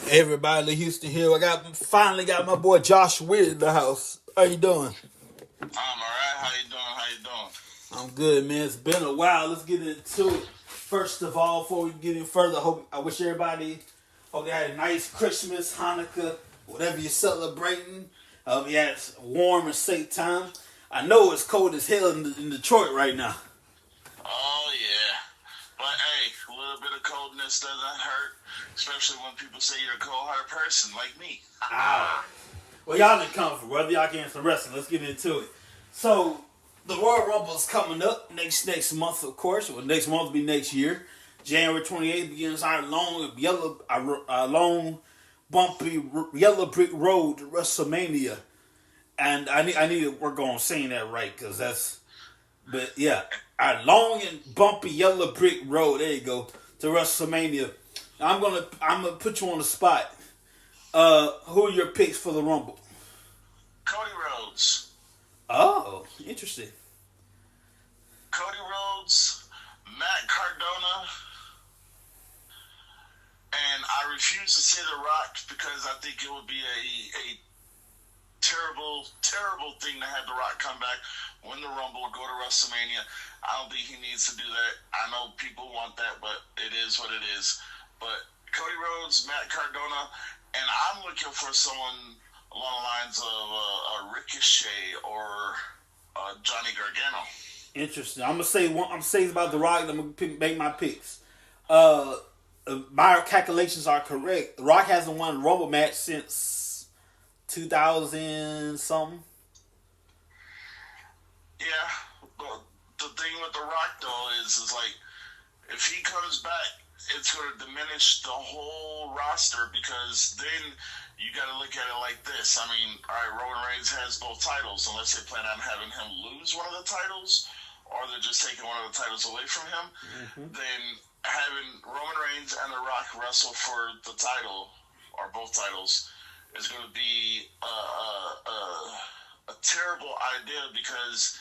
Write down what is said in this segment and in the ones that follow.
Hey everybody, Houston here. Finally got my boy Josh Wynn in the house. How you doing? I'm alright. How you doing? How you doing? I'm good, man. It's been a while. Let's get into it. First of all, before we get any further, I wish everybody hope they had a nice Christmas, Hanukkah, whatever you're celebrating. You had a warm and safe time. I know it's cold as hell in Detroit right now. Oh yeah, but hey, a little bit of coldness doesn't hurt, especially when people say you're a cold-hearted person like me. Ah. Well, y'all didn't come for brother. Y'all came some wrestling. Let's get into it. So, the Royal Rumble is coming up next month, of course. Well, next month will be next year. January 28th begins our long, bumpy yellow brick road to WrestleMania. And I need to work on saying that right because but yeah, our long and bumpy yellow brick road. There you go to WrestleMania. I'm gonna put you on the spot. Who are your picks for the Rumble? Cody Rhodes. Oh, interesting. Cody Rhodes, Matt Cardona, and I refuse to say The Rock because I think it would be a terrible, terrible thing to have The Rock come back, win the Rumble, or go to WrestleMania. I don't think he needs to do that. I know people want that, but it is what it is. But Cody Rhodes, Matt Cardona, and I'm looking for someone along the lines of a Ricochet or Johnny Gargano. Interesting. I'm gonna say it's about The Rock. I'm gonna make my picks. My calculations are correct. The Rock hasn't won a Rumble match since 2000 something. Yeah, but the thing with The Rock though is like if he comes back, it's going to diminish the whole roster because then you got to look at it like this. I mean, all right, Roman Reigns has both titles, unless they plan on having him lose one of the titles, or they're just taking one of the titles away from him. Mm-hmm. Then having Roman Reigns and The Rock wrestle for the title or both titles is going to be a terrible idea because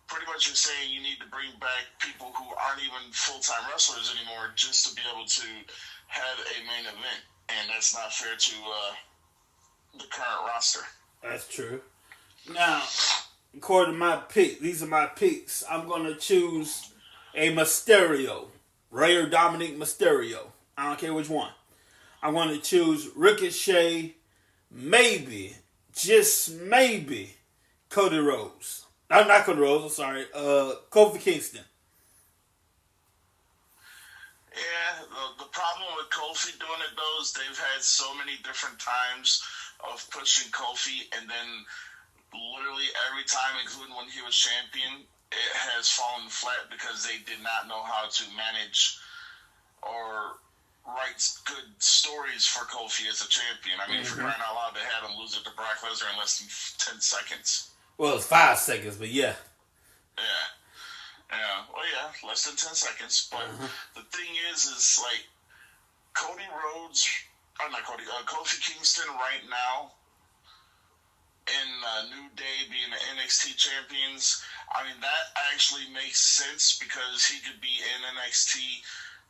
pretty much you're saying you need to bring back people who aren't even full-time wrestlers anymore just to be able to have a main event. And that's not fair to the current roster. That's true. Now, according to my pick, these are my picks. I'm going to choose a Mysterio. Rey or Dominic Mysterio. I don't care which one. I'm going to choose Ricochet, maybe, just maybe, Cody Rhodes. Not Cody Rhodes, I'm sorry. Kofi Kingston. Yeah, the problem with Kofi doing it though is they've had so many different times of pushing Kofi, and then literally every time, including when he was champion, it has fallen flat because they did not know how to manage or write good stories for Kofi as a champion. I mean, for crying out loud, they had him lose it to Brock Lesnar in less than 10 seconds. Well, it's 5 seconds, but yeah. Yeah, well, yeah, less than 10 seconds. But the thing is like Cody Rhodes, Kofi Kingston right now in New Day being the NXT champions. I mean, that actually makes sense because he could be in NXT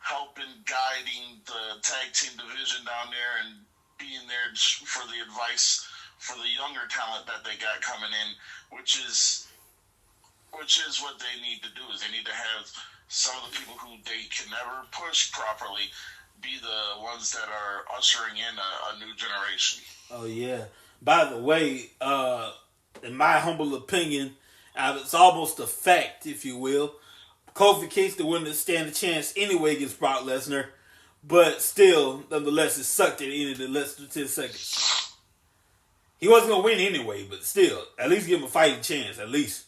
helping, guiding the tag team division down there and being there for the advice for the younger talent that they got coming in, which is what they need to do. Is they need to have some of the people who they can never push properly be the ones that are ushering in a new generation. Oh yeah. By the way, in my humble opinion, it's almost a fact, if you will. Kofi Kingston wouldn't stand a chance anyway against Brock Lesnar, but still, nonetheless, it sucked at the end of the less than 10 seconds. He wasn't going to win anyway, but still, at least give him a fighting chance, at least.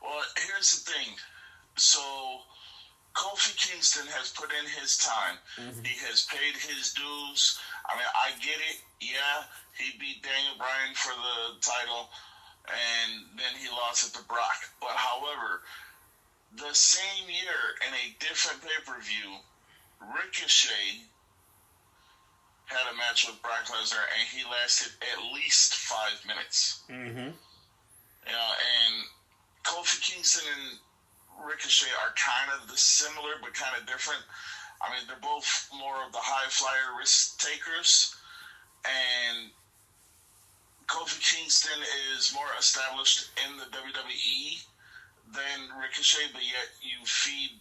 Well, here's the thing. So, Kofi Kingston has put in his time. Mm-hmm. He has paid his dues. I mean, I get it. Yeah, he beat Daniel Bryan for the title, and then he lost it to Brock. But, however, the same year in a different pay-per-view, Ricochet had a match with Brock Lesnar, and he lasted at least 5 minutes. Mm-hmm. And Kofi Kingston and Ricochet are kind of similar, but kind of different. I mean, they're both more of the high flyer risk takers, and Kofi Kingston is more established in the WWE than Ricochet, but yet you feed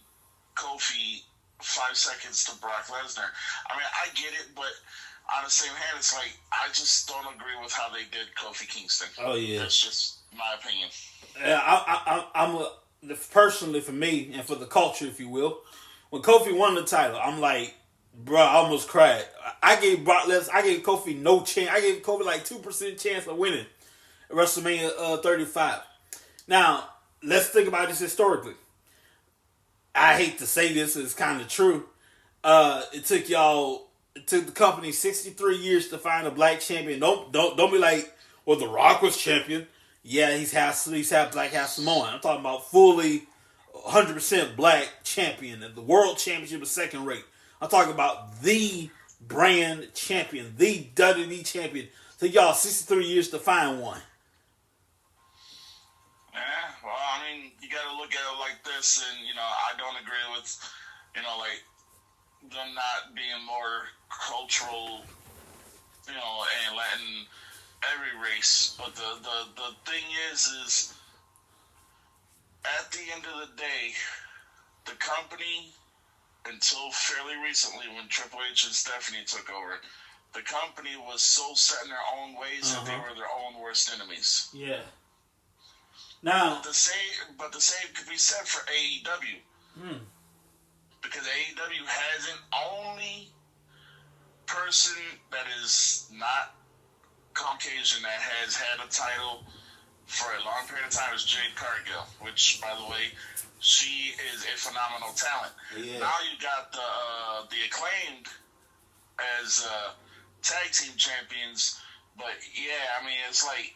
Kofi 5 seconds to Brock Lesnar. I mean, I get it, but on the same hand, it's like I just don't agree with how they did Kofi Kingston. Oh yeah, that's just my opinion. Yeah, personally for me and for the culture, if you will, when Kofi won the title, I'm like, bro, I almost cried. I gave Kofi no chance. I gave Kofi like 2% chance of winning WrestleMania 35. Now let's think about this historically. I hate to say this, it's kind of true. It took the company 63 years to find a black champion. Don't be like, well, The Rock was champion. Yeah, he's half black, half Samoan. I'm talking about fully 100% black champion. The world championship is second rate. I'm talking about the brand champion, the WWE champion. So y'all 63 years to find one. Yeah, well, I mean, you got to look at it like this, and I don't agree with, like them not being more cultural, and letting every race. But the thing is at the end of the day, the company, until fairly recently when Triple H and Stephanie took over, the company was so set in their own ways that they were their own worst enemies. Yeah. Now, the same could be said for AEW. Because AEW has an only person that is not Caucasian that has had a title for a long period of time is Jade Cargill, which, by the way, she is a phenomenal talent. Yeah. Now you got the Acclaimed as tag team champions, but yeah, I mean, it's like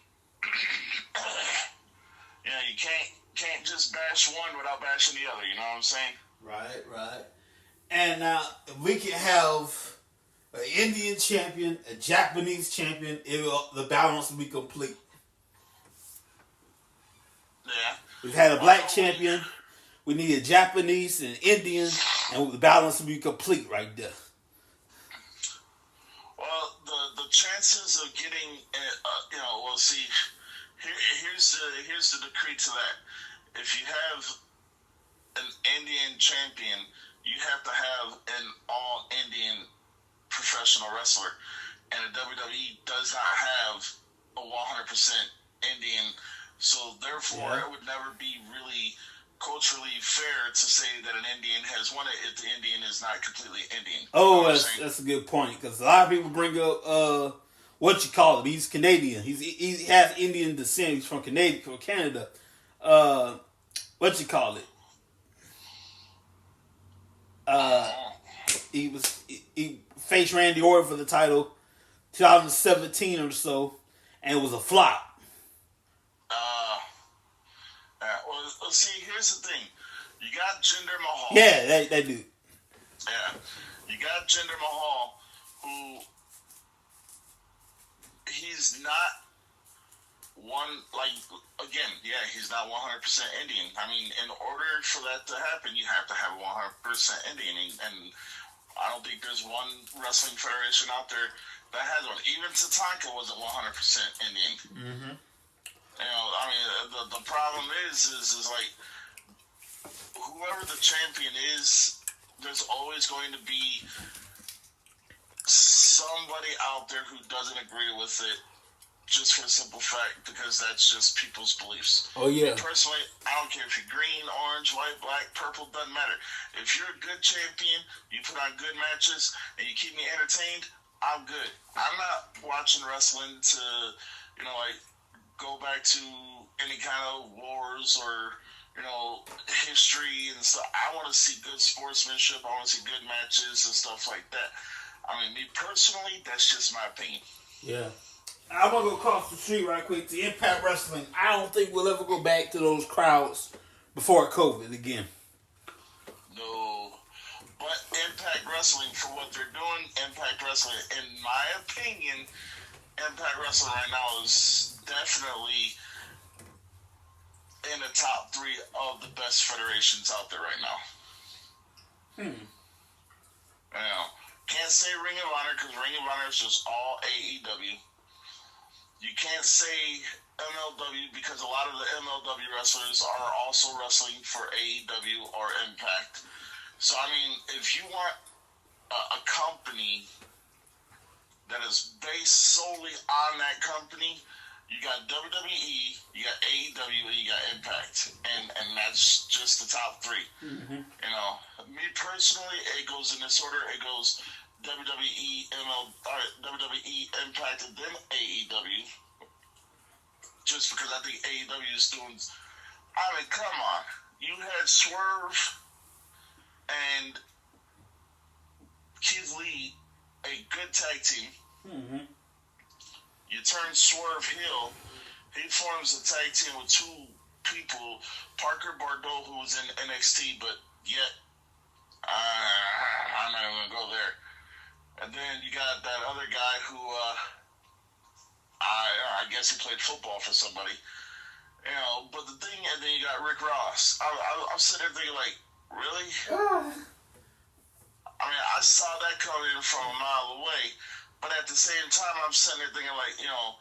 you can't just bash one without bashing the other. You know what I'm saying? Right. And now we can have an Indian champion, a Japanese champion. The balance will be complete. Yeah. We've had a black champion. We need a Japanese and Indian, and the balance will be complete right there. Well, the chances of getting, we'll see. Here's the decree to that. If you have an Indian champion, you have to have an all-Indian professional wrestler. And the WWE does not have a 100% Indian. So, therefore, It would never be really culturally fair to say that an Indian has won it if the Indian is not completely Indian. Oh, that's a good point. Because a lot of people bring up, what you call him. He's Canadian. He has Indian descent. He's from Canada. What you call it? He faced Randy Orton for the title 2017 or so, and it was a flop. Well, see, here's the thing. You got Jinder Mahal. Yeah, that dude. Yeah. You got Jinder Mahal, who he's not he's not 100% Indian. I mean, in order for that to happen, you have to have 100% Indian. And I don't think there's one wrestling federation out there that has one. Even Tatanka wasn't 100% Indian. Mm-hmm. I mean, the problem is like, whoever the champion is, there's always going to be somebody out there who doesn't agree with it, just for the simple fact, because that's just people's beliefs. Oh, yeah. Personally, I don't care if you're green, orange, white, black, purple, doesn't matter. If you're a good champion, you put on good matches, and you keep me entertained, I'm good. I'm not watching wrestling to, go back to any kind of wars or, history and stuff. I want to see good sportsmanship. I want to see good matches and stuff like that. I mean, me personally, that's just my opinion. Yeah. I want to go across the street right quick to Impact Wrestling. I don't think we'll ever go back to those crowds before COVID again. No. But Impact Wrestling, for what they're doing, Impact Wrestling, in my opinion, Impact Wrestling right now is definitely in the top 3 of the best federations out there right now. You know, can't say Ring of Honor because Ring of Honor is just all AEW. You can't say MLW because a lot of the MLW wrestlers are also wrestling for AEW or Impact. So, I mean, if you want a company that is based solely on that company, you got WWE, you got AEW, and you got Impact. And that's just the top three. Mm-hmm. You know, me personally, it goes in this order. It goes WWE, Impact, and then AEW. Just because I think AEW is doing... I mean, come on. You had Swerve and Keith Lee, a good tag team. Mm-hmm. You turn Swerve heel. He forms a tag team with two people. Parker Bordeaux, who was in NXT, but yet... I'm not even going to go there. And then you got that other guy who, I guess he played football for somebody. You know, but the thing, and then you got Rick Ross. I'm sitting there thinking, like, really? I mean, I saw that coming from a mile away, but at the same time, I'm sitting there thinking, like, you know,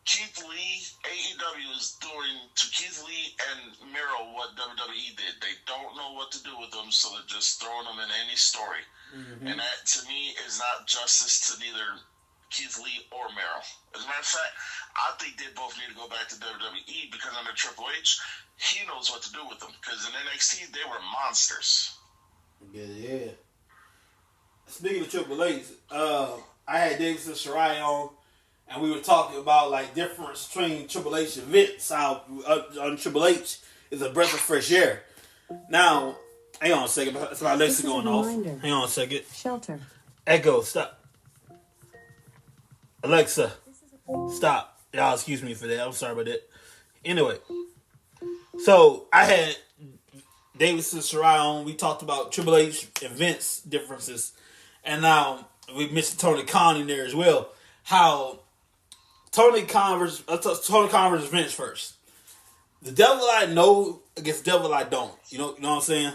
Keith Lee, AEW is doing to Keith Lee and Miro what WWE did. They don't know what to do with them, so they're just throwing them in any story. Mm-hmm. And that, to me, is not justice to neither Keith Lee or Miro. As a matter of fact, I think they both need to go back to WWE because under Triple H, he knows what to do with them. Because in NXT, they were monsters. Yeah. Speaking of Triple H, I had Davis and Shirai on, and we were talking about like difference between Triple H and Vince. How on Triple H is a breath of fresh air. Now, hang on a second. It's my Alexa going off. Hang on a second. Shelter. Echo, stop. Alexa, stop. Y'all excuse me for that. I'm sorry about that. Anyway, so I had Davis and Shirai on. We talked about Triple H and Vince differences. And now we mentioned Tony Khan in there as well. How Tony Khan versus Vince first. The devil I know against the devil I don't. You know what I'm saying?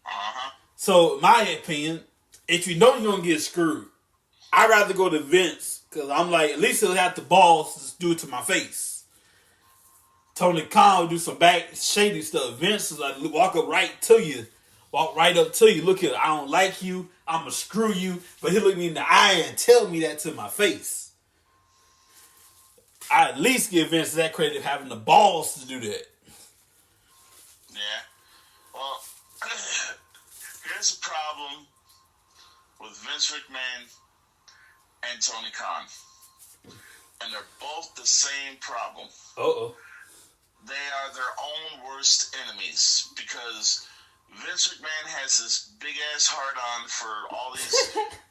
Uh-huh. So, my opinion, if you know you're going to get screwed, I'd rather go to Vince because I'm like, at least he'll have the balls to do it to my face. Tony Khan will do some back shady stuff. Vince is like, walk right up to you. Look here, I don't like you. I'm going to screw you. But he'll look me in the eye and tell me that to my face. I at least give Vince that credit of having the balls to do that. Yeah. Well, here's the problem with Vince McMahon and Tony Khan. And they're both the same problem. Uh-oh. They are their own worst enemies because Vince McMahon has this big-ass hard-on for all these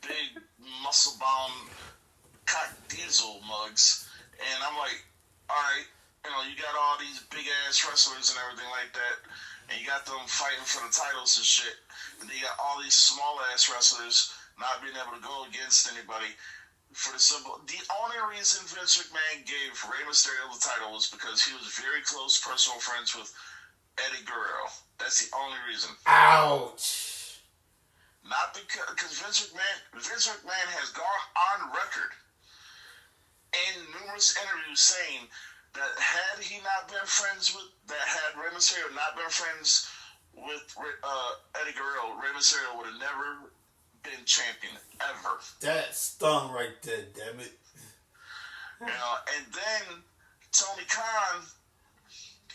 big, muscle-bound cock diesel mugs. And I'm like, all right, you know, you got all these big-ass wrestlers and everything like that, and you got them fighting for the titles and shit, and then you got all these small-ass wrestlers not being able to go against anybody for the simple... The only reason Vince McMahon gave Rey Mysterio the title was because he was very close personal friends with Eddie Guerrero. That's the only reason. Ouch. Not because Vince McMahon has gone on record in numerous interviews saying that had he not been friends with, that had Rey Mysterio not been friends with Eddie Guerrero, Rey Mysterio would have never been champion, ever. That stung right there, damn it. You know, and then Tony Khan,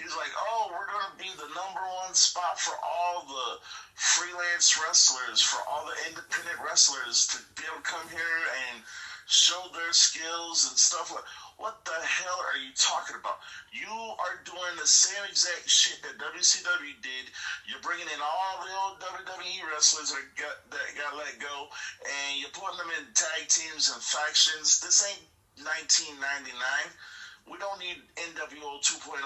he's like, oh, we're going to be the number one spot for all the freelance wrestlers, for all the independent wrestlers to be able to come here and show their skills and stuff like. What the hell are you talking about? You are doing the same exact shit that WCW did. You're bringing in all the old WWE wrestlers that got let go, and you're putting them in tag teams and factions. This ain't 1999. We don't need NWO 2.0.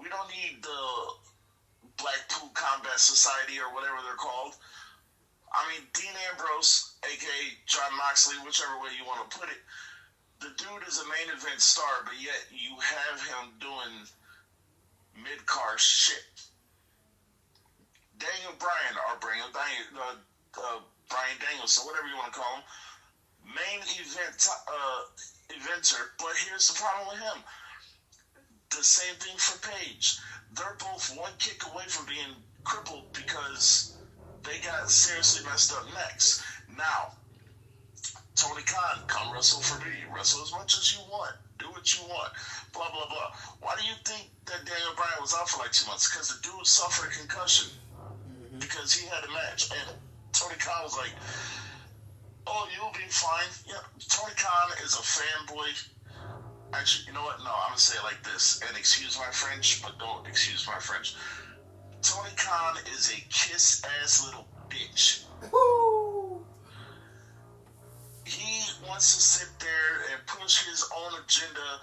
We don't need the Blackpool Combat Society or whatever they're called. I mean, Dean Ambrose, a.k.a. John Moxley, whichever way you want to put it, the dude is a main event star, but yet you have him doing mid-card shit. Daniel Bryan, Brian Danielson, whatever you want to call him, main eventer. But here's the problem with him. The same thing for Paige. They're both one kick away from being crippled because they got seriously messed up necks. Now, Tony Khan, come wrestle for me. Wrestle as much as you want. Do what you want. Blah, blah, blah. Why do you think that Daniel Bryan was out for like 2 months? Because the dude suffered a concussion. Because he had a match. And Tony Khan was like, oh, you'll be fine. Yeah, Tony Khan is a fanboy. Actually, you know what? No, I'm going to say it like this. And excuse my French, but don't excuse my French. Tony Khan is a kiss-ass little bitch. Woo! He wants to sit there and push his own agenda.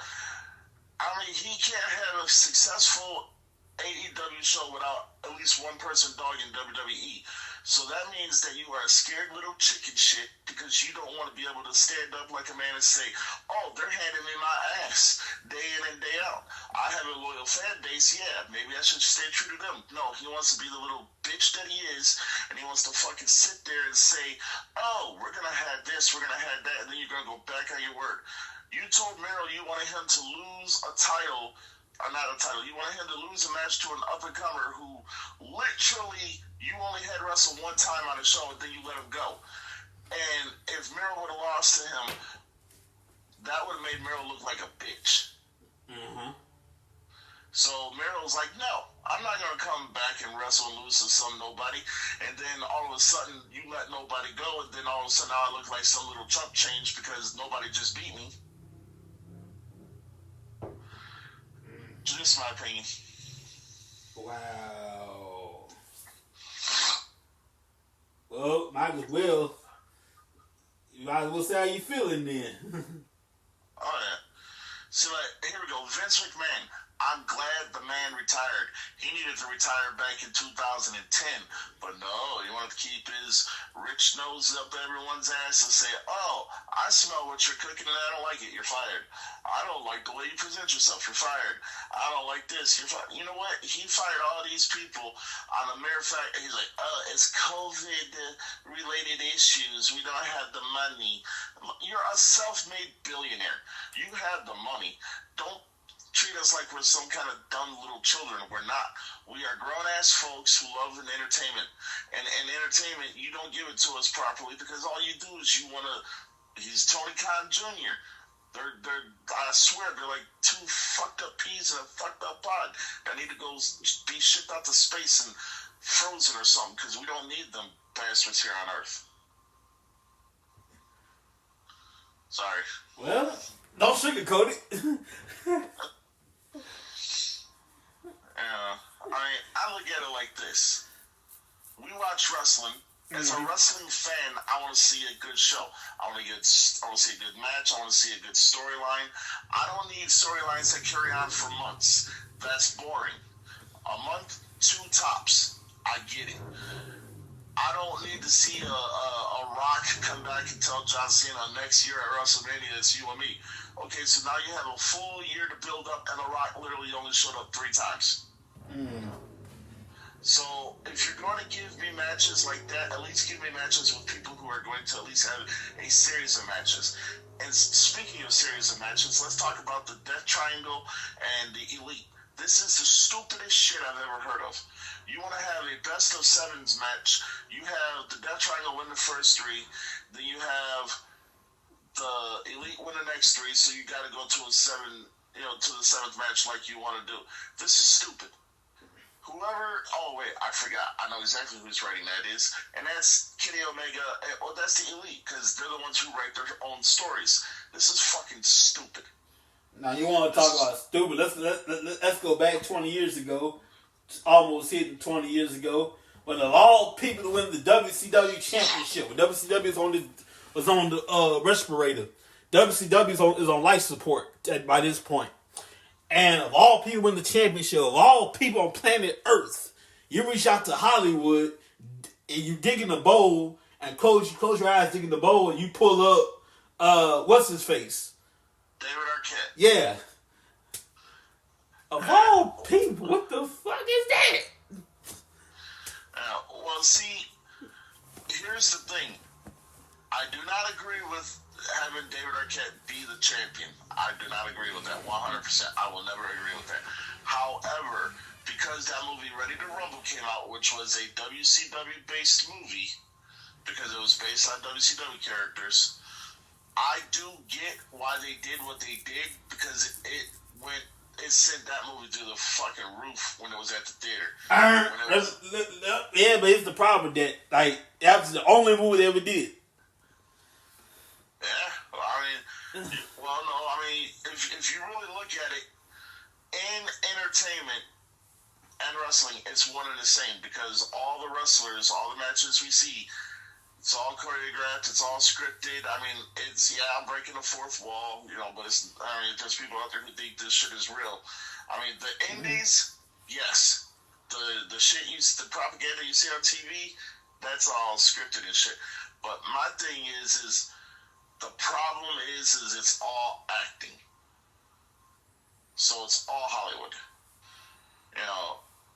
I mean, he can't have a successful AEW show without at least one person dogging WWE. So that means that you are a scared little chicken shit because you don't want to be able to stand up like a man and say, oh, they're handing me my ass day in and day out. I have a loyal fan base, yeah, maybe I should stay true to them. No, he wants to be the little bitch that he is, and he wants to fucking sit there and say, oh, we're going to have this, we're going to have that, and then you're going to go back on your word. You told Miro you wanted him to lose a title, or not a title, you wanted him to lose a match to an up-and-comer who literally you only had wrestle one time on the show and then you let him go. And if Miro would have lost to him, that would have made Miro look like a bitch. Mm-hmm. So Miro's like, no, I'm not going to come back and wrestle and lose to some nobody. And then all of a sudden you let nobody go, and then all of a sudden I look like some little chump change because nobody just beat me. Just my opinion. Wow. Well, might as well. You might as well say how you feeling then. Oh yeah. So here we go. Vince McMahon. I'm glad the man retired. He needed to retire back in 2010, but no, he wanted to keep his rich nose up everyone's ass and say, oh, I smell what you're cooking and I don't like it, you're fired. I don't like the way you present yourself, you're fired. I don't like this, you're fired. You know what? He fired all these people on the mere fact, he's like, oh, it's COVID-related issues. We don't have the money. You're a self-made billionaire. You have the money. Don't treat us like we're some kind of dumb little children. We're not. We are grown-ass folks who love entertainment. And entertainment, you don't give it to us properly because all you do is you want to... He's Tony Khan Jr. I swear, they're like two fucked up peas in a fucked up pod that need to go be shipped out to space and frozen or something because we don't need them bastards here on Earth. Sorry. Well, don't sugarcoat it. I look at it like this. We watch wrestling. As a wrestling fan, I want to see a good show. I want to see a good match. I want to see a good storyline. I don't need storylines that carry on for months. That's boring. A month, 2 tops. I get it. I don't need to see a Rock come back and tell John Cena next year at WrestleMania it's you and me. Okay, so now you have a full year to build up, and The Rock literally only showed up 3 times. So if you're going to give me matches like that, at least give me matches with people who are going to at least have a series of matches. And speaking of series of matches, let's talk about the Death Triangle and the Elite. This is the stupidest shit I've ever heard of. You want to have a best of 7s match. You have the Death Triangle win the first 3. Then you have the Elite win the next 3. So you got to go to a 7, to the 7th match like you want to do. This is stupid. I forgot. I know exactly who's writing that is. And that's Kenny Omega. Well, that's the Elite, because they're the ones who write their own stories. This is fucking stupid. Now, you want to talk about stupid. Let's go back 20 years ago. Almost hitting 20 years ago. When of all people to win the WCW championship. When WCW was on the respirator. WCW is on life support by this point. And of all people win the championship, of all people on planet Earth, you reach out to Hollywood and you dig in the bowl and close your eyes, dig in the bowl, and you pull up what's his face? David Arquette. Yeah. Of all people, what the fuck is that? Well, see, here's the thing. I do not agree with having David Arquette be the champion. I do not agree with that 100%. I will never agree with that. However, because that movie Ready to Rumble came out, which was a WCW-based movie, because it was based on WCW characters, I do get why they did what they did, because it sent that movie through the fucking roof when it was at the theater. Yeah, but it's the problem that, like, that was the only movie they ever did. Yeah, well, I mean, if you really look at it, in entertainment and wrestling, it's one and the same, because all the wrestlers, all the matches we see, it's all choreographed, it's all scripted. I mean, I'm breaking the fourth wall, but there's people out there who think this shit is real. I mean, the indies, yes. The shit the propaganda you see on TV, that's all scripted and shit. But my thing is the problem is it's all acting. So it's all Hollywood.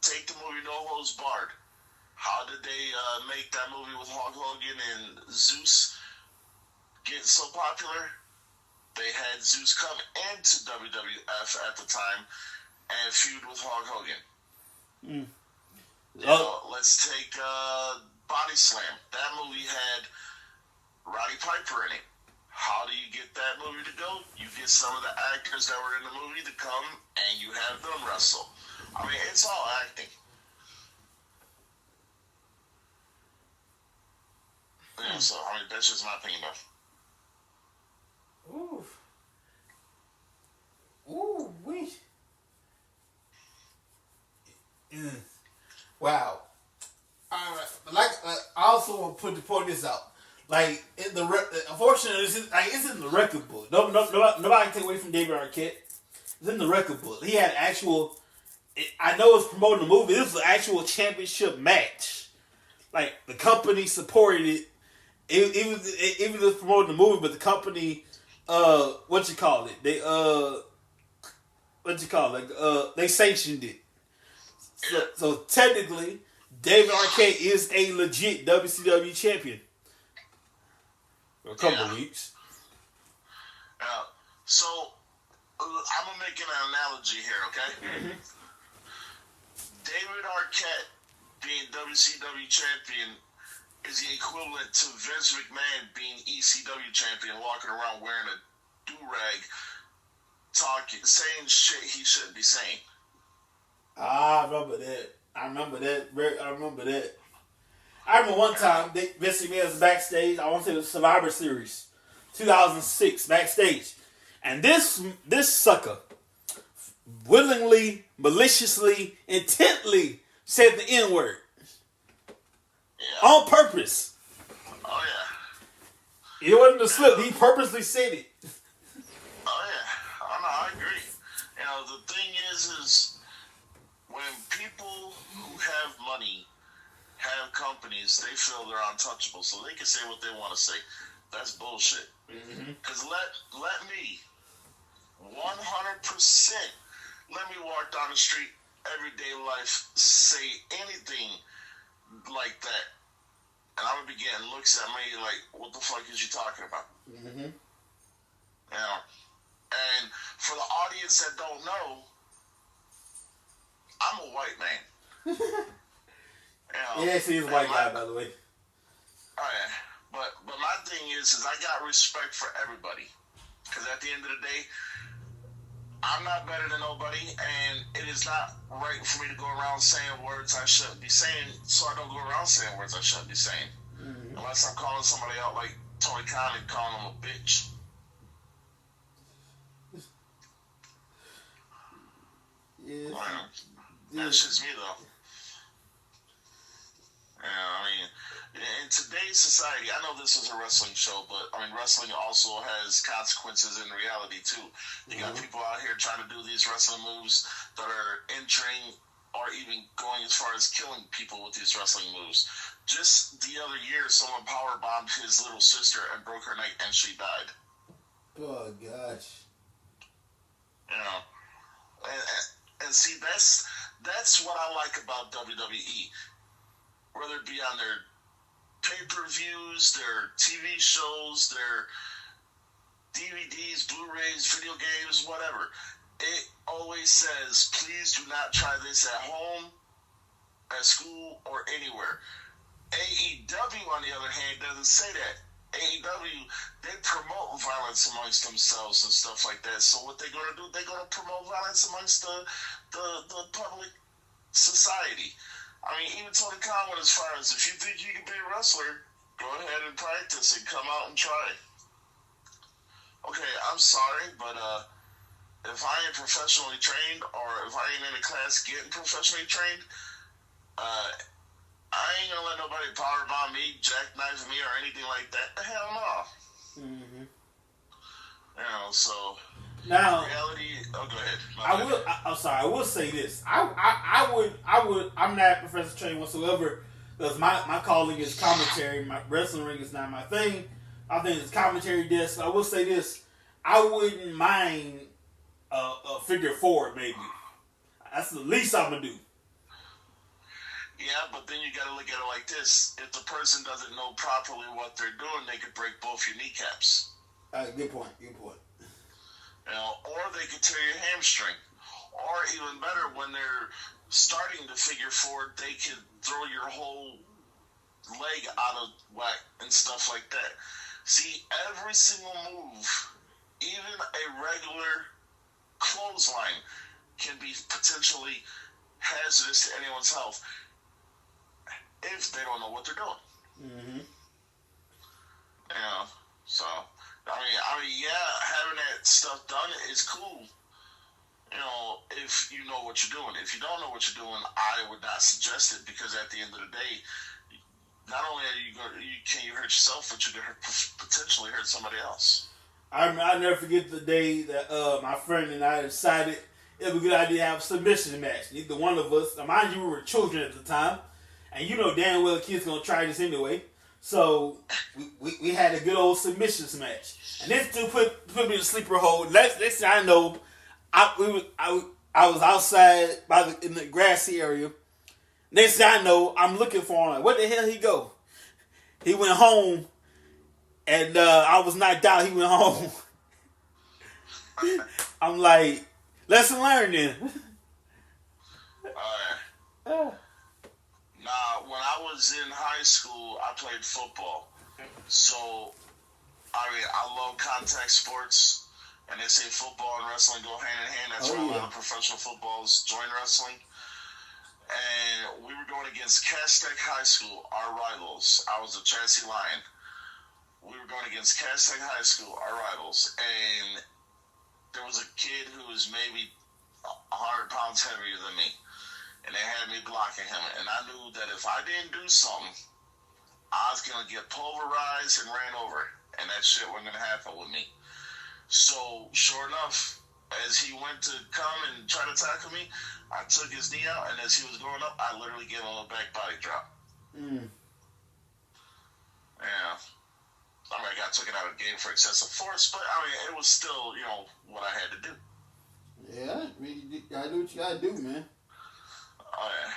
Take the movie No Holds Barred. How did they make that movie with Hulk Hogan and Zeus get so popular? They had Zeus come into WWF at the time and feud with Hulk Hogan. Let's take Body Slam. That movie had Roddy Piper in it. How do you get that movie to go? You get some of the actors that were in the movie to come and you have them wrestle. I mean, it's all acting. Yeah, so, I mean, that's just my opinion, though. Ooh, we. Wow. All right, but I also want to point this out. Like, unfortunately, it's in the record book. Nobody can take away from David Arquette. It's in the record book. He had actual. I know it's promoting the movie. This was an actual championship match. Like, the company supported it. It was promoting the movie, but the company, they sanctioned it. So technically, David Arquette is a legit WCW champion. For a couple of weeks. So, I'm going to make an analogy here, okay? Mm-hmm. David Arquette being WCW champion is the equivalent to Vince McMahon being ECW champion, walking around wearing a do-rag, saying shit he shouldn't be saying. I remember that. I remember one time, Vince McMahon was backstage, I want to say it was Survivor Series, 2006, backstage. And this sucker willingly, maliciously, intently said the N-word. Yeah. On purpose. Oh, yeah. It wasn't a slip. He purposely said it. Oh, yeah. I agree. The thing is when people who have money have companies, they feel they're untouchable, so they can say what they want to say. That's bullshit. Because let me, 100%, let me walk down the street, everyday life, say anything like that, and I'm gonna be getting looks at me like, what the fuck is you talking about? And for the audience that don't know, I'm a white man. Yes, he's a white guy, by the way. Oh yeah, but my thing is I got respect for everybody, because at the end of the day, I'm not better than nobody, and it is not right for me to go around saying words I shouldn't be saying, so I don't go around saying words I shouldn't be saying. Unless I'm calling somebody out like Tony Khan and calling him a bitch. That's just me, though. I mean, in today's society, I know this is a wrestling show, but I mean, wrestling also has consequences in reality too. You got people out here trying to do these wrestling moves that are injuring or even going as far as killing people with these wrestling moves. Just the other year, someone powerbombed his little sister and broke her neck, and she died. Oh gosh. And see, that's what I like about WWE. Whether it be on their pay-per-views, their TV shows, their DVDs, Blu-rays, video games, whatever. It always says, please do not try this at home, at school, or anywhere. AEW, on the other hand, doesn't say that. AEW, they promote violence amongst themselves and stuff like that. So what they're going to do, they're going to promote violence amongst the public society. I mean, even Tony Khan went as far as, if you think you can be a wrestler, go ahead and practice and come out and try. Okay, I'm sorry, but if I ain't professionally trained, or if I ain't in a class getting professionally trained, I ain't gonna let nobody powerbomb me, jackknife me, or anything like that. Hell no. Mm-hmm. You know, so now reality. Oh, go ahead. I'm sorry. I will say this. I would. I'm not professional trained whatsoever, because my calling is commentary. My wrestling ring is not my thing. I think it's commentary desk. I will say this. I wouldn't mind a figure four, maybe. That's the least I'm gonna do. Yeah, but then you got to look at it like this. If the person doesn't know properly what they're doing, they could break both your kneecaps. Good point. Good point. You know, or they could tear your hamstring. Or even better, when they're starting the figure four, they could throw your whole leg out of whack and stuff like that. See, every single move, even a regular clothesline, can be potentially hazardous to anyone's health if they don't know what they're doing. Mm-hmm. You know, so I mean, yeah, having that stuff done is cool. You know, if you know what you're doing. If you don't know what you're doing, I would not suggest it, because at the end of the day, not only are can you hurt yourself, but you can potentially hurt somebody else. I'll never forget the day that my friend and I decided it was a good idea to have a submission match. Neither one of us, mind you, we were children at the time, and you know damn well the kid's gonna try this anyway. So we had a good old submissions match, and this dude put me in a sleeper hold. Next thing I know, I was outside in the grassy area. Next thing I know, I'm looking for him. Like, where the hell he go? He went home, and I was knocked out. He went home. I'm like, lesson learned then. Nah, when I was in high school, I played football. So, I mean, I love contact sports. And they say football and wrestling go hand in hand. That's why a lot of professional footballs join wrestling. And we were going against Castech High School, our rivals. I was a Chassis Lion. We were going against Castech High School, our rivals. And there was a kid who was maybe 100 pounds heavier than me. And they had me blocking him. And I knew that if I didn't do something, I was going to get pulverized and ran over. And that shit wasn't going to happen with me. So, sure enough, as he went to come and try to tackle me, I took his knee out, and as he was going up, I literally gave him a back body drop. Yeah. I mean, I got taken out of the game for excessive force, but, I mean, it was still, you know, what I had to do. Yeah, I mean, you gotta do what you gotta do, man. Oh, yeah.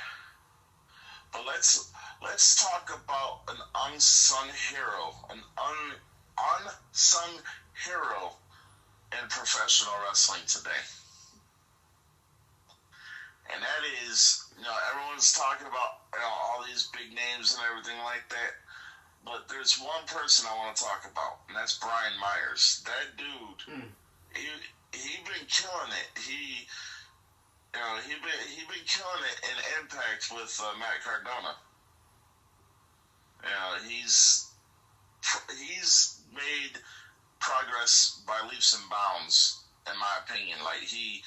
But let's talk about an unsung hero. An unsung hero in professional wrestling today. And that is, you know, everyone's talking about, you know, all these big names and everything like that. But there's one person I want to talk about, and that's Brian Myers. That dude, he been killing it. He been killing it in Impact with Matt Cardona. You know, he's made progress by leaps and bounds, in my opinion. Like, he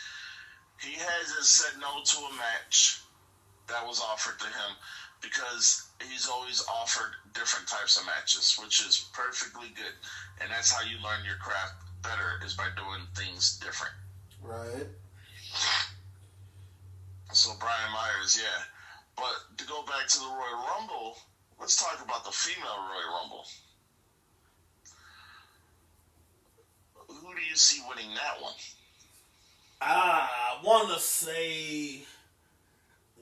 hasn't said no to a match that was offered to him, because he's always offered different types of matches, which is perfectly good. And that's how you learn your craft better, is by doing things different. Right. So Brian Myers, yeah. But to go back to the Royal Rumble, let's talk about the female Royal Rumble. Who do you see winning that one? I want to say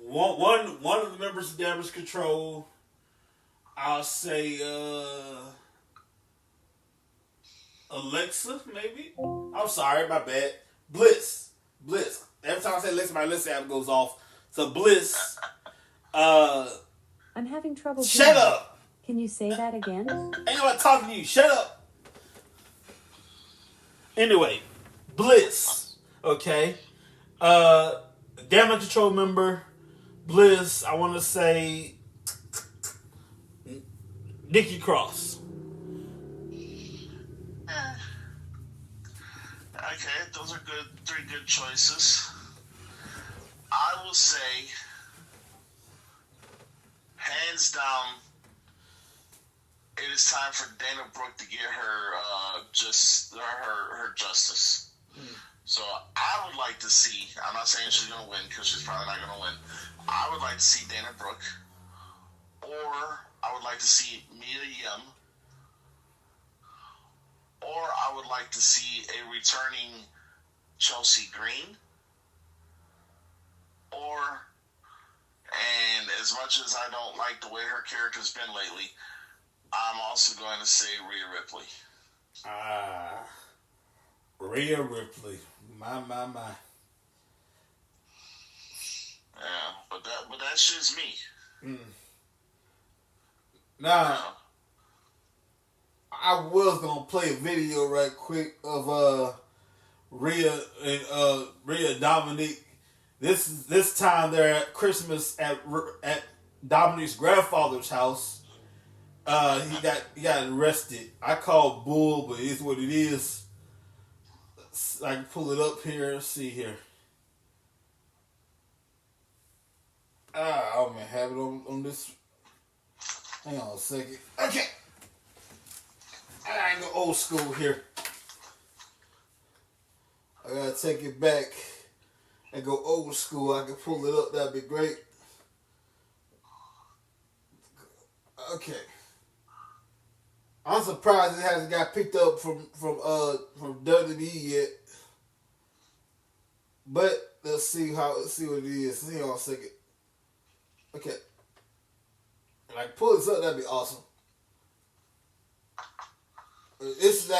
one of the members of Damage Control, I'll say Alexa, maybe. I'm sorry, my bad. Bliss. Bliss. Every time I say Alexa, my Alexa app goes off. So Bliss. I'm having trouble. Shut up. Can you say that again? Ain't nobody talking to you. Shut up. Anyway, Bliss. Okay. Damage Control member. Bliss. I want to say Nikki Cross. Okay, those are good. 3 good choices. I will say, hands down, it is time for Dana Brooke to get her her justice. So I would like to see. I'm not saying she's gonna win because she's probably not gonna win. I would like to see Dana Brooke, or I would like to see Mia Yim, or I would like to see a returning Chelsea Green, and as much as I don't like the way her character's been lately, I'm also going to say Rhea Ripley. Rhea Ripley. My. Yeah, but that's just me. Now, I was gonna play a video right quick of Rhea and Dominic. This time they're at Christmas at Dominic's grandfather's house. He got arrested. I call bull, but it's what it is. I can pull it up here. Let's see here. I'm gonna have it on this. Hang on a second. Okay. I gotta go old school here. I gotta take it back and go old school. I can pull it up. That'd be great. Okay. I'm surprised it hasn't got picked up from WWE yet. But let's see what it is. Hang on a second. Okay. If I can pull this up, that'd be awesome. This is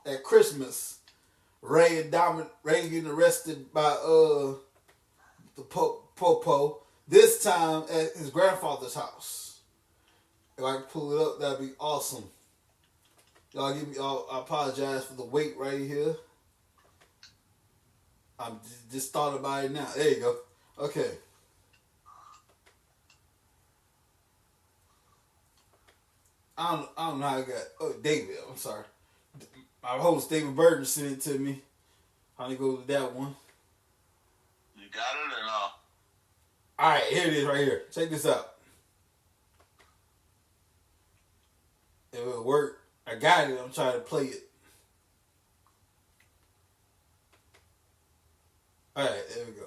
at Christmas. Ray getting arrested by the Popo. This time at his grandfather's house. If I can pull it up, that'd be awesome. I apologize for the wait right here. I'm just thought about it now. There you go. Okay. I don't know how I got. Oh, David. I'm sorry. My host David Burton sent it to me. How to go to that one? You got it or no? All right, here it is right here. Check this out. It will work. I got it. I'm trying to play it. All right, there we go.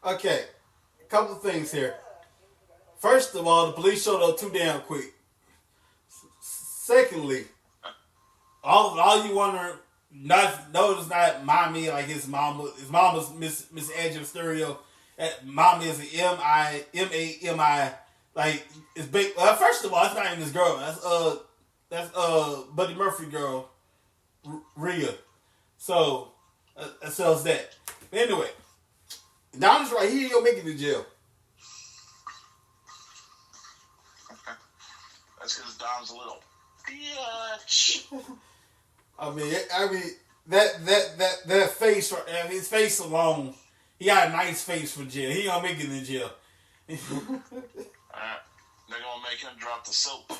Okay, a couple of things here. First of all, the police showed up too damn quick. Secondly, all you wonder, no, it's not mommy like his mama. His mama's Miss Angela Stereo. Mommy is an M-I-M-A-M-I. Like it's big. First of all, it's not even this girl. That's Buddy Murphy girl, Rhea. So that sells that. But anyway, Don's right. He ain't gonna make it to jail. That's because Dom's a little bitch. I mean that face, his face alone, he got a nice face for jail. He gonna make it in jail. They're gonna make him drop the soap.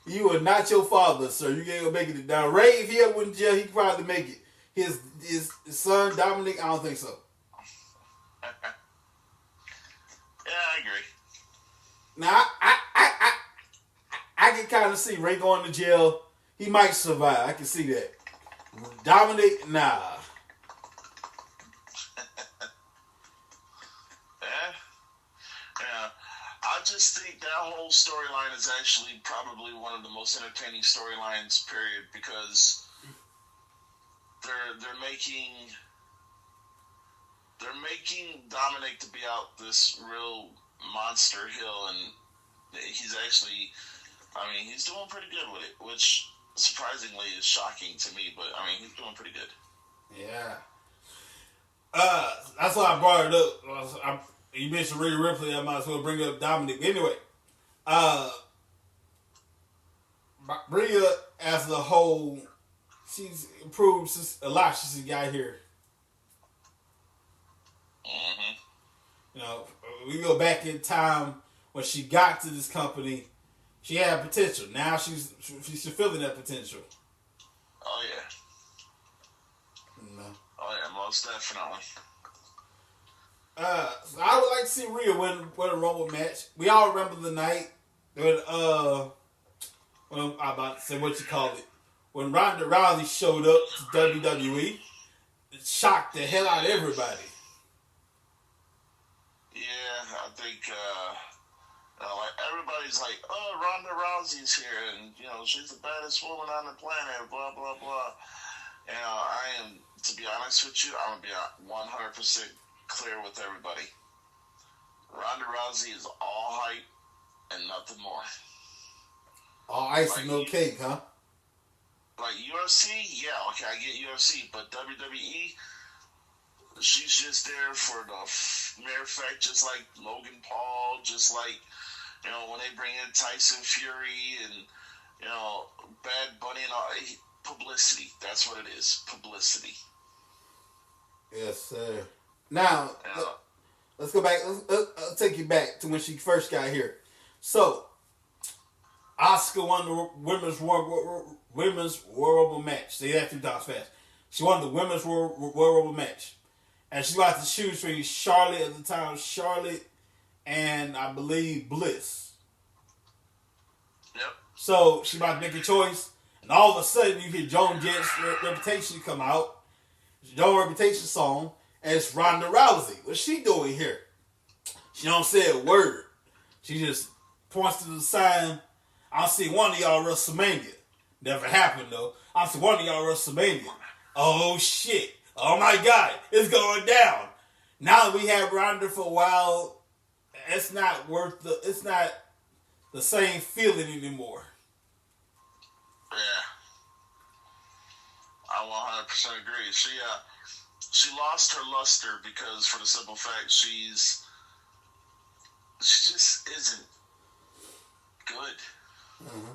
You are not your father, sir. You ain't gonna make it down. Ray, if he ever went to jail, he could probably make it. His son Dominic, I don't think so. Yeah, I agree. Now I can kind of see Ray going to jail. He might survive. I can see that. Dominic, nah. Yeah. I just think that whole storyline is actually probably one of the most entertaining storylines, period, because they're making Dominic to be out this real monster hill, and he's actually, he's doing pretty good with it, which surprisingly is shocking to me, but he's doing pretty good. Yeah. That's why I brought it up. You mentioned Rhea Ripley, I might as well bring up Dominic. Anyway, Rhea as a whole, she's improved a lot since she got here. Mm-hmm. You know, we go back in time when she got to this company, she had potential. Now she's fulfilling that potential. Oh yeah. No. Oh yeah, most definitely. So I would like to see Rhea win a Rumble match. We all remember the night when I'm about to say what you call it, when Ronda Rousey showed up to WWE, it shocked the hell out of everybody. Yeah, I think like everybody's like, oh, Ronda Rousey's here, and she's the baddest woman on the planet, blah blah blah. I am, to be honest with you, I'm gonna be 100% clear with everybody. Ronda Rousey is all hype and nothing more. All ice and no cake, huh? Like UFC, yeah, okay, I get UFC, but WWE, she's just there for the mere fact, just like Logan Paul, just like, when they bring in Tyson Fury and, Bad Bunny and all, publicity. That's what it is, publicity. Yes, sir. Now, let's go back. I'll take you back to when she first got here. So, Asuka won the women's Royal Rumble match. Say that 2 times fast. She won the women's Royal Rumble match. And she got to choose between Charlotte at the time, Charlotte and I believe Bliss. Yep. So she about to make a choice, and all of a sudden you hear Joan Jett's Reputation come out. Joan Reputation song, and it's Ronda Rousey. What's she doing here? She don't say a word. She just points to the sign. I'll see one of y'all WrestleMania. Never happened though. I'll see one of y'all WrestleMania. Oh shit. Oh my God. It's going down. Now that we have Ronda for a while, it's not the same feeling anymore. Yeah. I 100% agree. She lost her luster because, for the simple fact, she just isn't good. Mm-hmm.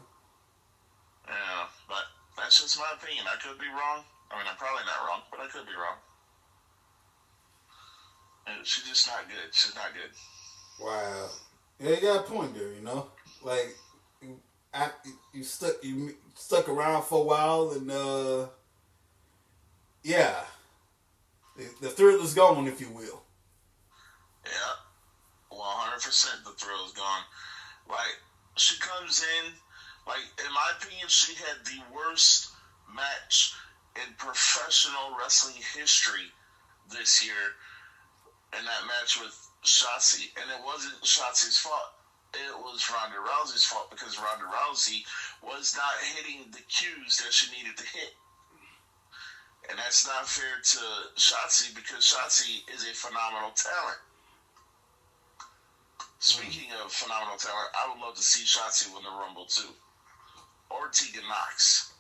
Yeah, but that's just my opinion. I could be wrong. I'm probably not wrong, but I could be wrong. And she's just not good. She's not good. Wow. Yeah, you got a point there, Like, you stuck around for a while, and, yeah. The thrill is gone, if you will. Yeah. 100% the thrill is gone. Like, she comes in, like, in my opinion, she had the worst match in professional wrestling history this year. in that match with Shotzi, and it wasn't Shotzi's fault. It was Ronda Rousey's fault because Ronda Rousey was not hitting the cues that she needed to hit. And that's not fair to Shotzi because Shotzi is a phenomenal talent. Speaking of phenomenal talent, I would love to see Shotzi win the Rumble too. Or Tegan Knox.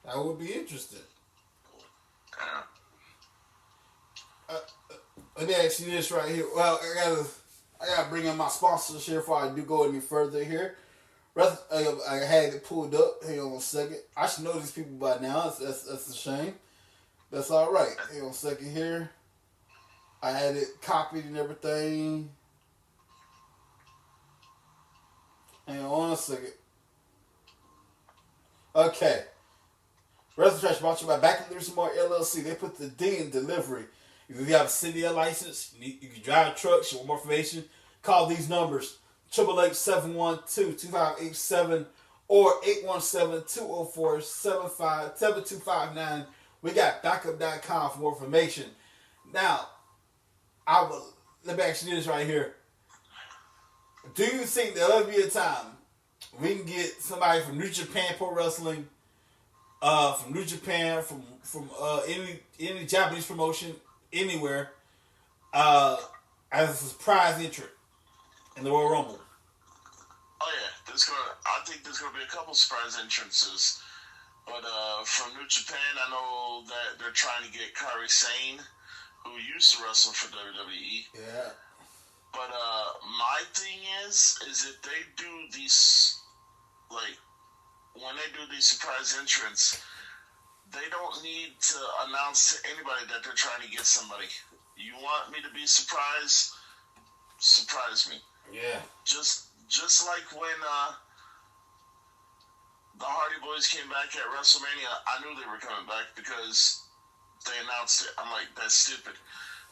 That would be interesting. Let me ask you this right here. Well, I gotta bring in my sponsors here before I do go any further here. I had it pulled up. Hang on a second. I should know these people by now. That's a shame. That's all right. Hang on a second here. I had it copied and everything. Hang on a second. Okay. Wrestling Trash brought to you by Back and There's More LLC. They put the D in delivery. If you have a CDL license, you can drive trucks, you want more information, call these numbers. 888-712-2587 or 817-204-7259. We got backup.com for more information. Now, let me ask you this right here. Do you think there'll be a time we can get somebody from New Japan Pro Wrestling, from New Japan, from any Japanese promotion, anywhere, as a surprise entrant in the Royal Rumble? Oh yeah, I think there's gonna be a couple surprise entrances. But from New Japan, I know that they're trying to get Kairi Sane, who used to wrestle for WWE. Yeah. But my thing is if they do these, like, when they do these surprise entrants, they don't need to announce to anybody that they're trying to get somebody. You want me to be surprised? Surprise me. Yeah. Just like when the Hardy Boys came back at WrestleMania, I knew they were coming back because they announced it. I'm like, that's stupid.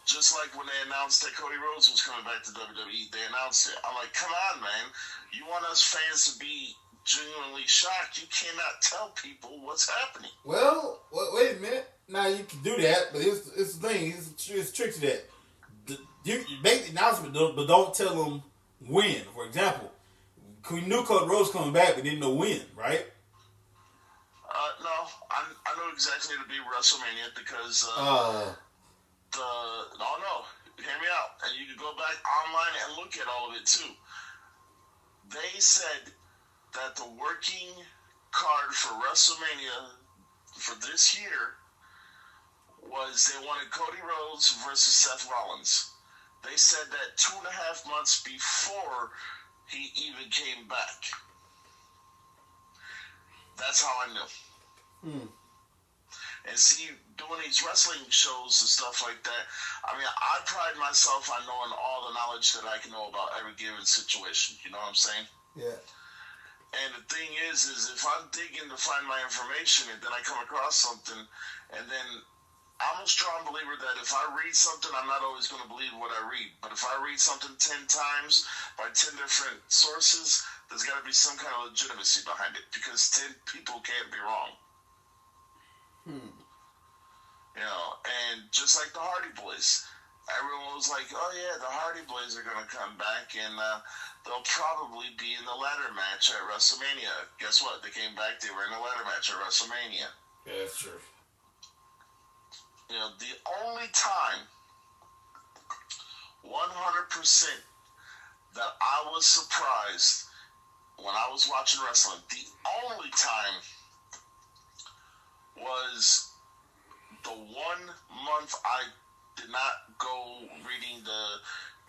Just like when they announced that Cody Rhodes was coming back to WWE, they announced it. I'm like, come on, man. You want us fans to be genuinely shocked. You cannot tell people what's happening. Well, wait a minute. Now you can do that, but it's the thing. It's a trick to that. You make the announcement, but don't tell them when. For example, we knew Cody Rhodes coming back, but didn't know when, right? No, I know exactly it'll be WrestleMania because hear me out, and you can go back online and look at all of it too. They said that the working card for WrestleMania for this year was they wanted Cody Rhodes versus Seth Rollins. They said that 2.5 months before he even came back. That's how I knew. And see, doing these wrestling shows and stuff like that, I mean, I pride myself on knowing all the knowledge that I can know about every given situation. You know what I'm saying? Yeah. And the thing is if I'm digging to find my information and then I come across something, and then I'm a strong believer that if I read something, I'm not always going to believe what I read. But if I read something 10 times by 10 different sources, there's got to be some kind of legitimacy behind it because 10 people can't be wrong. You know, and just like the Hardy Boys, everyone was like, oh yeah, the Hardy Boys are going to come back and they'll probably be in the ladder match at WrestleMania. Guess what? They came back, they were in the ladder match at WrestleMania. Yeah, that's true. You know, the only time 100% that I was surprised when I was watching wrestling, the only time was the 1 month I did not go reading the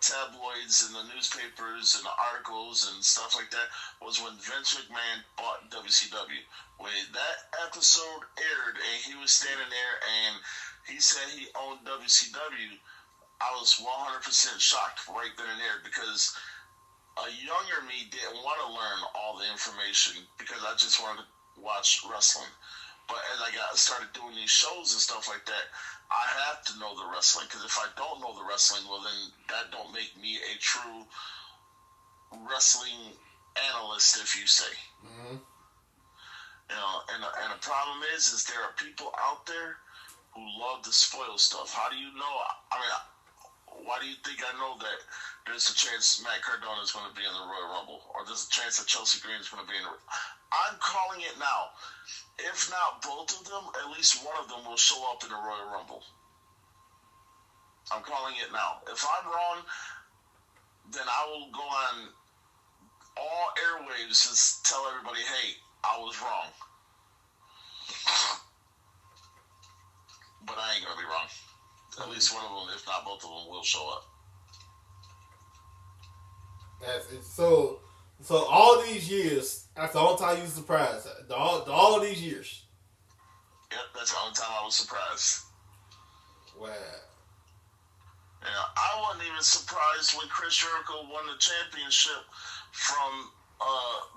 tabloids and the newspapers and the articles and stuff like that was when Vince McMahon bought WCW. When that episode aired and he was standing there and he said he owned WCW, I was 100% shocked right then and there because a younger me didn't want to learn all the information because I just wanted to watch wrestling. But as I started doing these shows and stuff like that, I have to know the wrestling because if I don't know the wrestling, well then that don't make me a true wrestling analyst, if you say. You know, and the problem is there are people out there who love to spoil stuff. How do you know? I mean, why do you think I know that there's a chance Matt Cardona is going to be in the Royal Rumble, or there's a chance that Chelsea Green is going to be in the? I'm calling it now. If not both of them, at least one of them will show up in the Royal Rumble. I'm calling it now. If I'm wrong, then I will go on all airwaves and tell everybody, hey, I was wrong. But I ain't going to be wrong. At least one of them, if not both of them, will show up. That's it. So all these years, that's the only time you was surprised. All these years. Yep, that's the only time I was surprised. Wow. Yeah, I wasn't even surprised when Chris Jericho won the championship from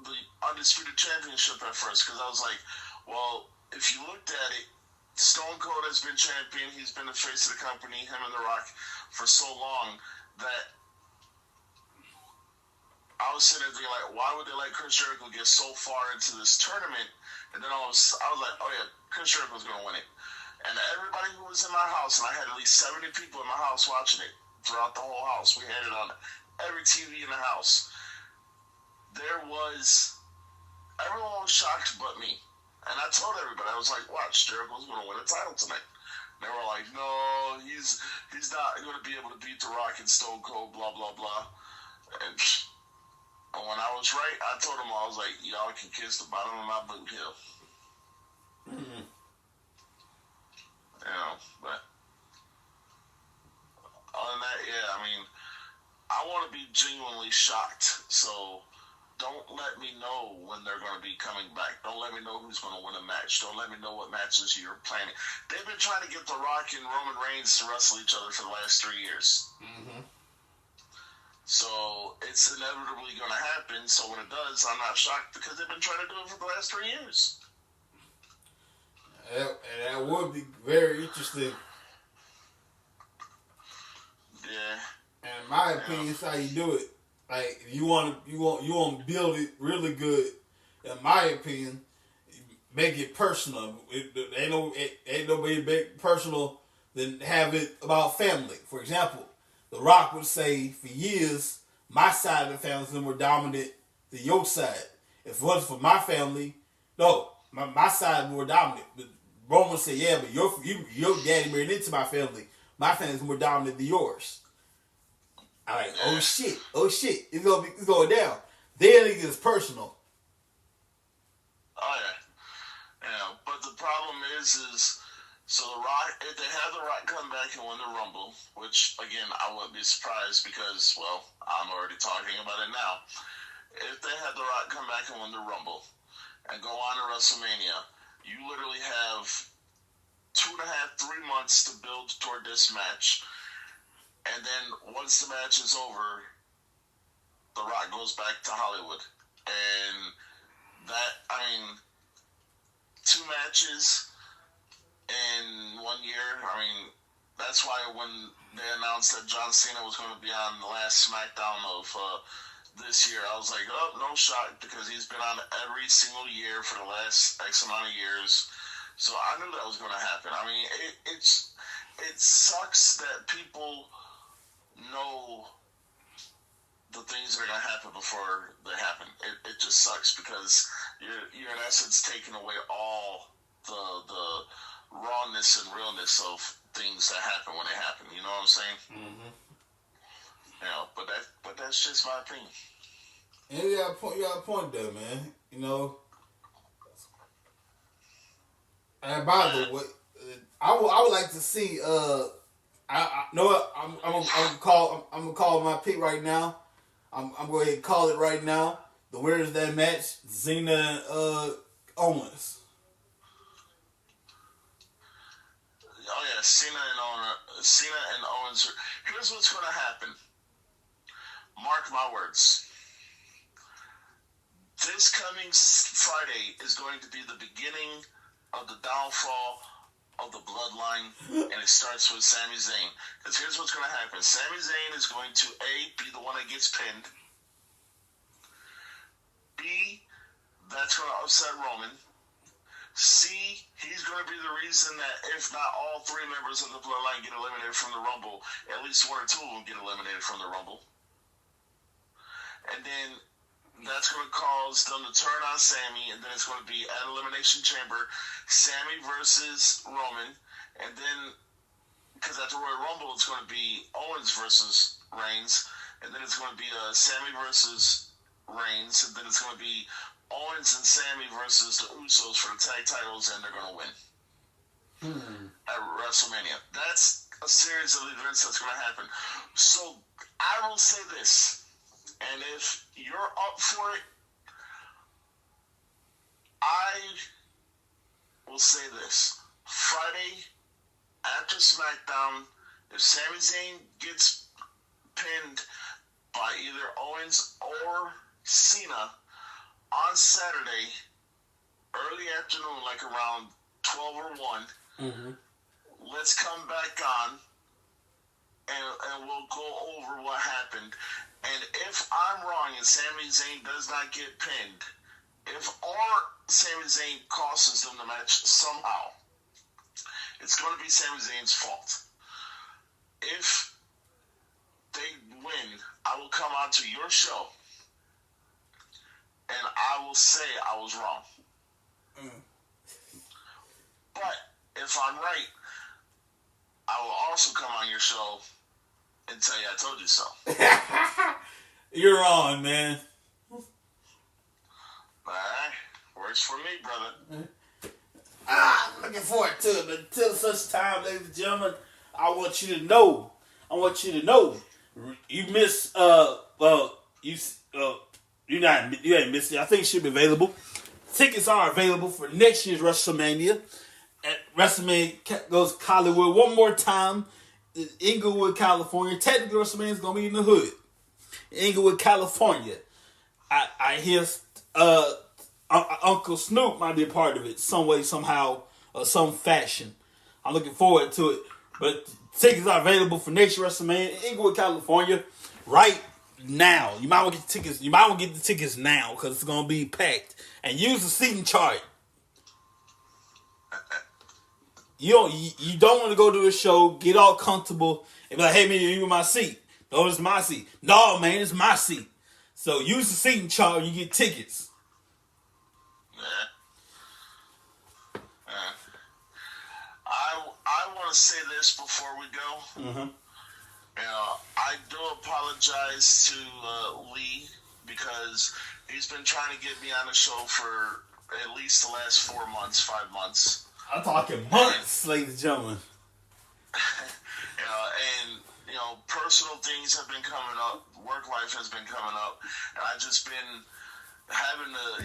the Undisputed Championship at first, because I was like, well, if you looked at it, Stone Cold has been champion. He's been the face of the company, him and The Rock, for so long that I was sitting there thinking, like, why would they let Chris Jericho get so far into this tournament? And then I was like, oh yeah, Chris Jericho's going to win it. And everybody who was in my house, and I had at least 70 people in my house watching it throughout the whole house. We had it on every TV in the house. Everyone was shocked but me. And I told everybody, I was like, watch, Jericho's going to win a title tonight. And they were like, no, he's not going to be able to beat The Rock and Stone Cold, blah, blah, blah. And when I was right, I told them, I was like, y'all can kiss the bottom of my boot heel. Mm-hmm. You know, but other than that, yeah, I mean, I want to be genuinely shocked. So don't let me know when they're going to be coming back. Don't let me know who's going to win a match. Don't let me know what matches you're planning. They've been trying to get The Rock and Roman Reigns to wrestle each other for the last 3 years. Mm-hmm. So it's inevitably going to happen. So when it does, I'm not shocked because they've been trying to do it for the last 3 years. And that would be very interesting. Yeah. And in my opinion, it's how you do it. Like you want to build it really good. In my opinion, make it personal. Ain't nobody make personal than have it about family. For example, The Rock would say for years, my side of the family is more dominant than your side. If it wasn't for my family, no, my side is more dominant. But Roman would say, yeah, but your daddy married into my family. My family's more dominant than yours. I'm like, oh shit, it's going down. Then it gets personal. Oh yeah, but the problem is so The Rock, if they have The Rock come back and win the Rumble, which again I wouldn't be surprised because, well, I'm already talking about it now. If they have The Rock come back and win the Rumble and go on to WrestleMania, you literally have 2.5, 3 months to build toward this match. And then once the match is over, The Rock goes back to Hollywood. And that, I mean, 2 matches in 1 year, I mean, that's why when they announced that John Cena was going to be on the last SmackDown of this year, I was like, oh, no shock, because he's been on every single year for the last X amount of years. So I knew that was going to happen. I mean, it sucks that people know the things that are going to happen before they happen. It just sucks because you're in essence taking away all the rawness and realness of things that happen when they happen. You know what I'm saying? Mm-hmm. You know, but that's just my opinion. And you got a point there, man. You know. And by the way, I would like to see. I know what I'm gonna call my pick right now. I'm going to call it right now. The winner of that match, Cena and Owens. Oh yeah, Cena and Owens. Here's what's going to happen. Mark my words. This coming Friday is going to be the beginning of the downfall of the bloodline, and it starts with Sami Zayn. Because here's what's going to happen. Sami Zayn is going to, A, be the one that gets pinned. B, that's going to upset Roman. C, he's going to be the reason that if not all three members of the Bloodline get eliminated from the Rumble, at least one or two of them get eliminated from the Rumble. And then that's going to cause them to turn on Sammy, and then it's going to be at Elimination Chamber, Sammy versus Roman, and then, because at the Royal Rumble, it's going to be Owens versus Reigns, and then it's going to be Sammy versus Reigns, and then it's going to be Owens and Sammy versus the Usos for the tag titles, and they're going to win at WrestleMania. That's a series of events that's going to happen. So I will say this, and if you're up for it, I will say this. Friday after SmackDown, if Sami Zayn gets pinned by either Owens or Cena on Saturday, early afternoon, like around 12 or 1, let's come back on and we'll go over what happened. And if I'm wrong and Sami Zayn does not get pinned, or Sami Zayn costs them the match somehow, it's going to be Sami Zayn's fault. If they win, I will come on to your show and I will say I was wrong. But if I'm right, I will also come on your show and tell you I told you so. You're on, man. Alright, works for me, brother. Looking forward to it, but until such time, ladies and gentlemen, I want you to know. You miss you ain't missed it. I think it should be available. Tickets are available for next year's WrestleMania. At WrestleMania goes Hollywood one more time. Inglewood, California. Technically, WrestleMania is gonna be in the hood. Inglewood, California. I hear Uncle Snoop might be a part of it, some way, somehow, or some fashion. I'm looking forward to it. But tickets are available for next year's WrestleMania in Inglewood, California, right now. You might want to get the tickets. You might want to get the tickets now because it's gonna be packed. And use the seating chart. You don't want to go to a show, get all comfortable, and be like, hey man, you in my seat. No, it's my seat. No, man, it's my seat. So use the seating chart and you get tickets. I want to say this before we go. I do apologize to Lee because he's been trying to get me on the show for at least the last 4 months, 5 months. I'm talking months, ladies and gentlemen. Personal things have been coming up. Work life has been coming up. And I've just been having to,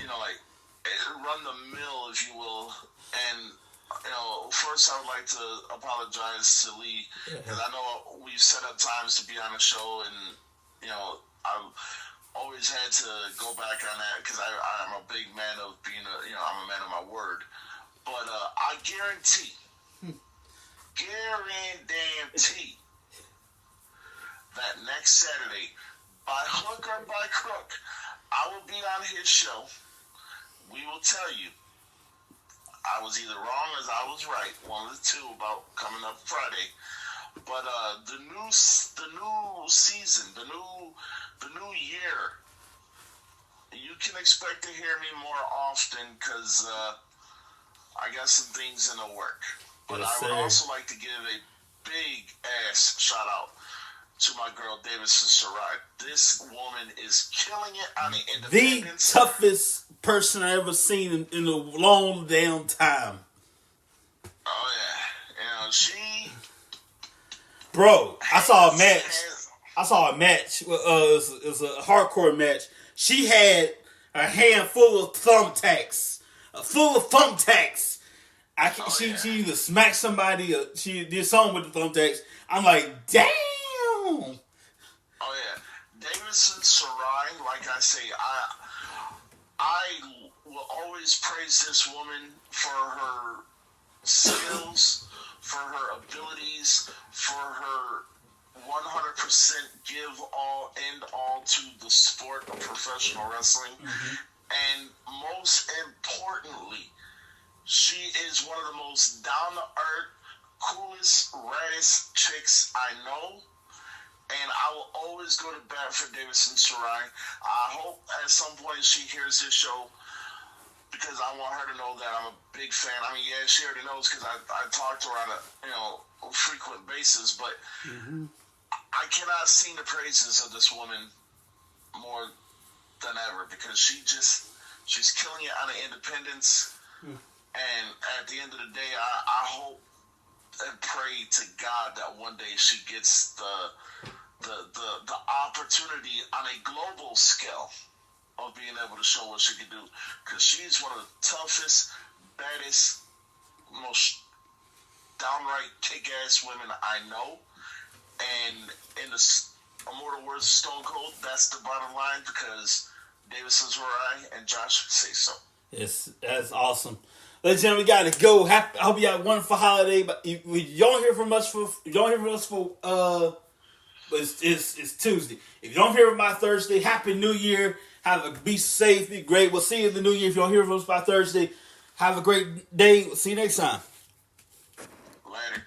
run the mill, if you will. And, first I would like to apologize to Lee. Because I know we've set up times to be on the show. And, I've always had to go back on that because I'm a big man of being I'm a man of my word. But I guarantee that next Saturday, by hook or by crook, I will be on his show. We will tell you I was either wrong or I was right, one of the two, about coming up Friday. But the new season, the new year, you can expect to hear me more often because I got some things in the work. But yes, I would also like to give a big ass shout out to my girl Davidson Sarai. This woman is killing it on the independence. The toughest person I ever seen in a long damn time. Oh yeah, she. Bro, I saw a match. It was a hardcore match. She had a hand full of thumbtacks. She either smacked somebody or she did something with the thumbtacks. I'm like, damn. Oh yeah, Davidson Sarai. Like I say, I will always praise this woman for her skills, for her abilities, for her 100% give all to the sport of professional wrestling, and most importantly, She is one of the most down to earth, coolest, raddest chicks I know. And I will always go to bat for Davison Sarai. I hope at some point she hears this show because I want her to know that I'm a big fan. I mean, yeah, she already knows because I talk to her on a frequent basis, but I cannot sing the praises of this woman more than ever because she's killing it on the independence. And at the end of the day, I hope and pray to God that one day she gets the opportunity on a global scale of being able to show what she can do. Because she's one of the toughest, baddest, most downright kick-ass women I know. And in the immortal words of Stone Cold, that's the bottom line because Davison's Sarai and Josh say so. Yes, that's awesome. Ladies and gentlemen, we gotta go. I hope you have a wonderful holiday. But you don't hear from us for it's Tuesday. If you don't hear from by Thursday, Happy New Year. Be safe, be great. We'll see you in the new year. If you don't hear from us by Thursday, have a great day. We'll see you next time. Later.